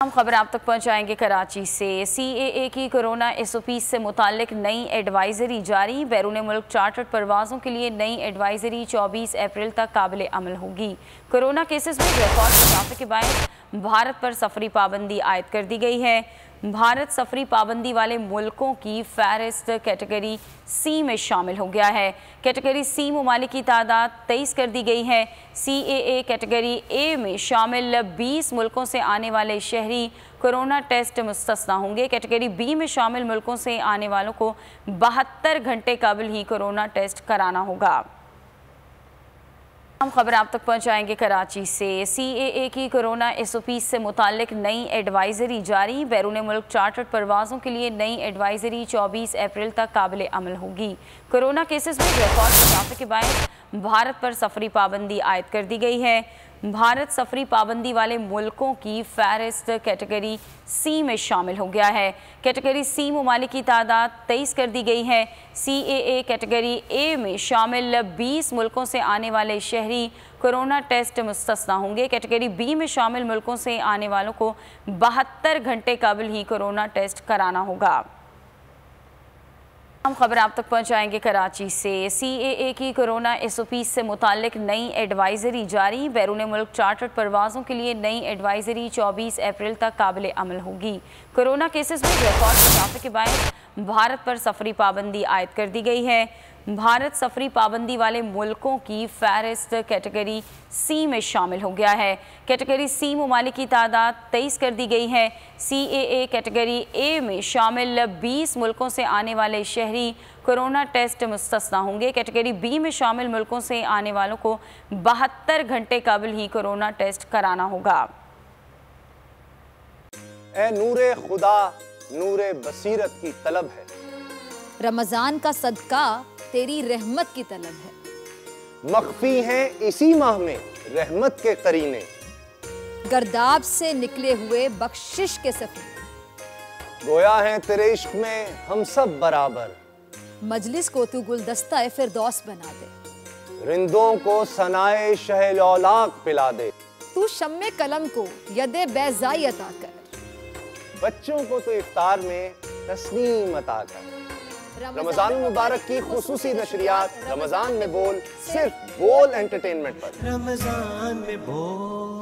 हम खबर आप तक पहुंचाएंगे कराची से। CAA की कोरोना SOP से मुतालिक नई एडवाइजरी जारी। बैरून मुल्क चार्टर्ड परवाज़ों के लिए नई एडवाइजरी 24 अप्रैल तक काबिल अमल होगी। कोरोना केसेस में रिकॉर्ड इजाफे के बायस भारत पर सफरी पाबंदी आयद कर दी गई है। भारत सफरी पाबंदी वाले मुल्कों की फहरिस्त कैटेगरी C में शामिल हो गया है। कैटेगरी C ममालिक की तादाद 23 कर दी गई है। CAA कैटेगरी A में शामिल 20 मुल्कों से आने वाले शहरी कोरोना टेस्ट मुस्तस्ना होंगे। कैटेगरी B में शामिल मुल्कों से आने वालों को 72 घंटे कबल ही कोरोना टेस्ट कराना होगा। हम खबर आप तक पहुंचाएंगे कराची से। CAA की कोरोना SOP से मुतालिक नई एडवाइजरी जारी। बैरून मुल्क चार्टर्ड परवाज़ों के लिए नई एडवाइजरी 24 अप्रैल तक काबिल अमल होगी। कोरोना केसेस में रिकॉर्ड इजाफे के बायस भारत पर सफरी पाबंदी आयद कर दी गई है। भारत सफरी पाबंदी वाले मुल्कों की फहरिस्त कैटेगरी C में शामिल हो गया है। कैटेगरी C ममालिक की तादाद 23 कर दी गई है। CAA कैटेगरी A में शामिल 20 मुल्कों से आने वाले शहरी कोरोना टेस्ट मुस्तस्ना होंगे। कैटेगरी B में शामिल मुल्कों से आने वालों को 72 घंटे कबल ही कोरोना टेस्ट कराना होगा। हम खबर आप तक पहुंचाएंगे कराची से। CAA की कोरोना SOP से मुतालिक नई एडवाइजरी जारी। बैरून मुल्क चार्टर्ड परवाज़ों के लिए नई एडवाइजरी 24 अप्रैल तक काबिल अमल होगी। कोरोना केसेस में रिकॉर्ड इजाफे के बायस भारत पर सफरी पाबंदी आयद कर दी गई है। भारत सफरी पाबंदी वाले मुल्कों की फहरिस्त कैटेगरी C में शामिल हो गया है। कैटेगरी C ममालिक की तादाद 23 कर दी गई है। CAA कैटेगरी A में शामिल 20 मुल्कों से आने वाले शहरी कोरोना टेस्ट मुस्तस्ना होंगे। कैटेगरी B में शामिल मुल्कों से आने वालों को 72 घंटे कबल ही कोरोना टेस्ट कराना होगा। ए नूरे खुदा नूरे बसीरत की तलब है, रमजान का सदका तेरी रहमत की तलब है। मख्फी हैं इसी माह में रहमत के करीने, गर्दाब से निकले हुए बख्शिश के सफीने, गोया है तेरे इश्क में हम सब बराबर, मजलिस को तू गुलदस्ता फिरदौस बना दे, रिंदों को सनाए शहलौलाक पिला दे, तू शम्मे कलम को यदे बैज़ाई अता कर, बच्चों को तो इफ्तार में तस्नीम अता कर। रमजान मुबारक की खुसूसी नशरियात रमजान में बोल, सिर्फ बोल एंटरटेनमेंट पर। रमजान में बोल।